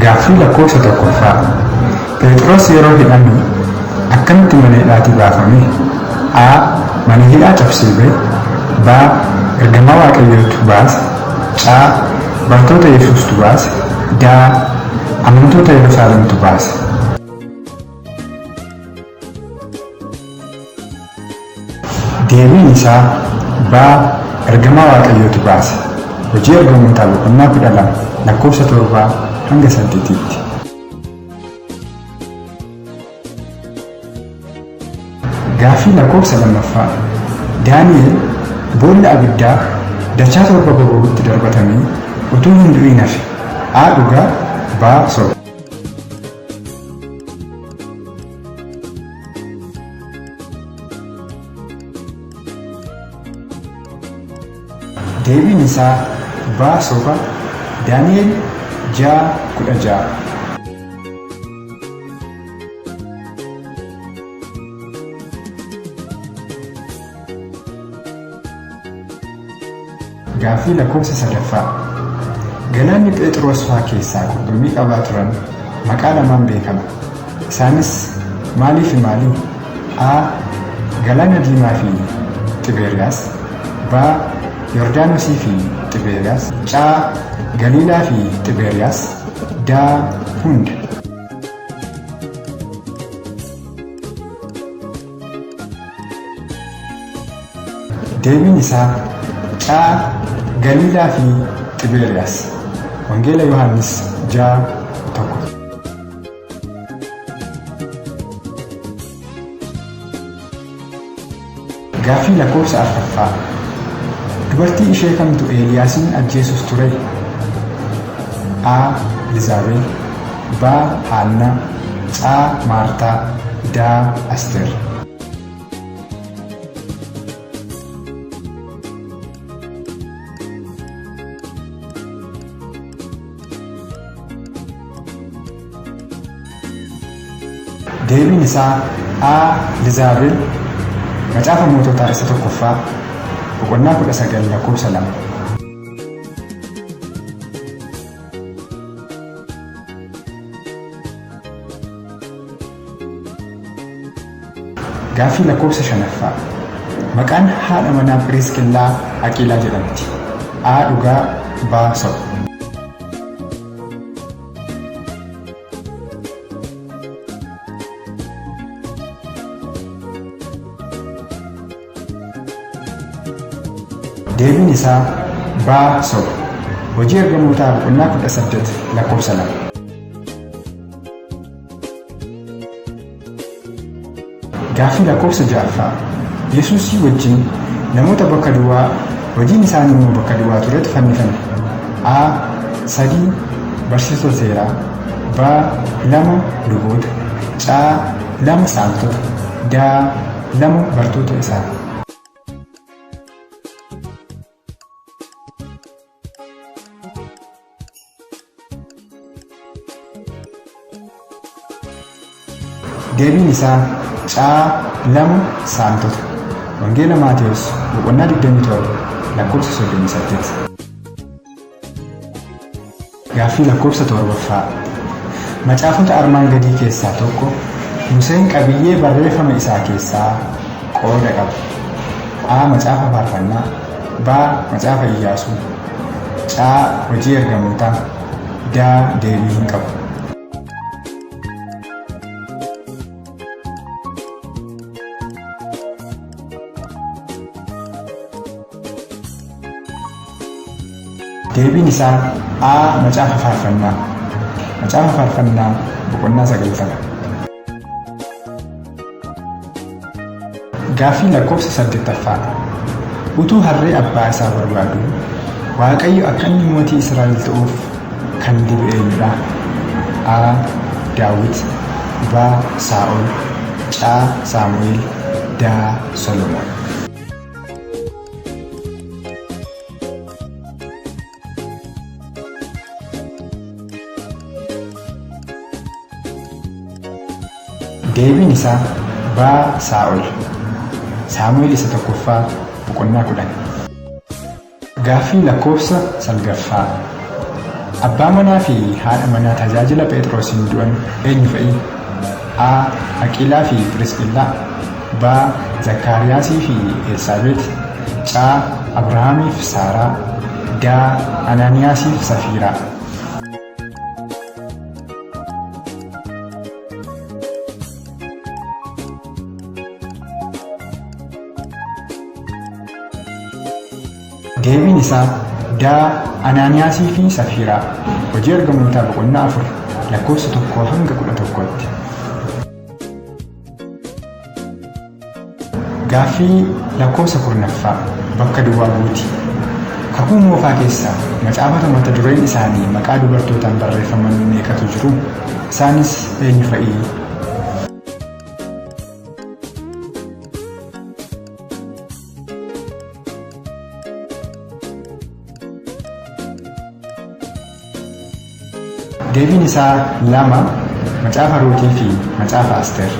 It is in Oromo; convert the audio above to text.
Gaaffii lakkoofsa tokkoffaa. Phexros yeroo hidhamu akkamitti mana hidhaatii baafame? A. Mana hidhaa cabsee ba'e. B. Ergamaa Waaqayyootu baase. C. Bartoota Yesuustu baase. D. Amantoota Yerusaalemtu baase. Deebiin isaa B. Ergamaa Waaqayyootu baase. Hojii Ergamootaa boqonnaa 12 lakkoofsa 7 hanga 8tti. Gaaffii lakkoofsa lammaffaa. Daani'el boolla abiddaa dachaa 7 boba'utti darbatamee utuu hin du'in hafe. A. Dhugaa. B. Soba. Deebiin isaa B. Soba. Daani'el 6:16. Gaaffii lakkoofsa sadaffaa. Galaanni Phexros fa'aa keessaa qurxummii qabaa turan maqaa lamaan beekama. Isaanis maalii fi maali? A. Galaana Diimaa fi Xibeeriyaas. B. Yordaanosii fi Xibeeriyaas. C. Galiilaa fi Xibeeriyaas. D. Hunda. Deebiin isaa C. Galiilaa fi Xibeeriyaas. Wangeela Yohaannis 6:1. Gaaffii lakkoofsa arfaffaa. Dubartii ishee kamtu Eeliyaasin ajjeesuuf ture? A. Elizabeth. B. Haannaa. C. Maartaa. D. Asteer. Deebiin isaa A. Elizabeth. Macaafa Moototaa isa tokkoffaa boqonnaa 19 lakkoofsa 2. Gaaffii lakkoofsa 5ffaa. Maqaan haadha manaa Piriskillaa Aqiilaa jedhamti. A. Dhugaa. B. Soba. Deebiin isaa B. Soba. Hojii Ergamootaa boqonnaa 18 lakkoofsa 2. Gaaffii lakkoofsa 6ffaa. Yesuusii wajjin namoota bakka duwwaa hojiin isaanii immoo bakka duwwaa turetu fannifame. A. 3 barsiisota seeraa. B. 2 luboota. C. 2 saamtota. D. 2 bartoota isaa. Deebiin isaa C. 2 saamtota. Wangeela Maatewos boqonnaa 27 lakkoofsa 38. Gaaffii lakkoofsa 7ffaa. Macaafota armaan gadii keessaa tokko Museen qabiyyee barreeffama isaa keessaa qooda qaba. A. Macaafa faarfannaa. B. Macaafa Iyyaasuu. C. Hojii Ergamootaa. D. Deebii hin qabu. Deebiin isaa A. Macaafa faarfannaa. Macaafa faarfannaa boqonnaa 90. Gaaffii lakkoofsa 8ffaa. Utuu harree abbaa isaa barbaadu Waaqayyo akka inni mootii Israa'el ta'uuf kan dibe eenyudha? A. Daawit. B. Saa'ol. C. Saamu'eel. D. Solomoon. Deebiin isaa B. Saa'ol. Saamu'eel isa tokkoffaa boqonnaa 10. Gaaffii lakkoofsa 9ffaa. Abbaa manaa fi haadha manaa tajaajila Phexrosiin du'an eenyu fa'i? A. Aqiilaa fi Phirisqillaa. B. Zakkaariyaasii fi Elsaabeet. C. Abrahaamii fi Saaraa. D. Anaaniyaasii fi Safiiraa. Deebiin isaa D. Anaaniyaasii fi Safiiraa. Hojii ergamootaa boqonnaa 4 lakkoofsa 1 hanga 11tti. Gaaffii lakkoofsa 10ffaa bakka duwwaa guuti. Kakuu moofaa keessaa macaafata mata dureen isaanii maqaa dubartootaan barreeffaman meeqatu jiru? Isaanis eenyu fa'i? Deebiin isaa 2 macaafa Ruutii fi macaafa Asteer.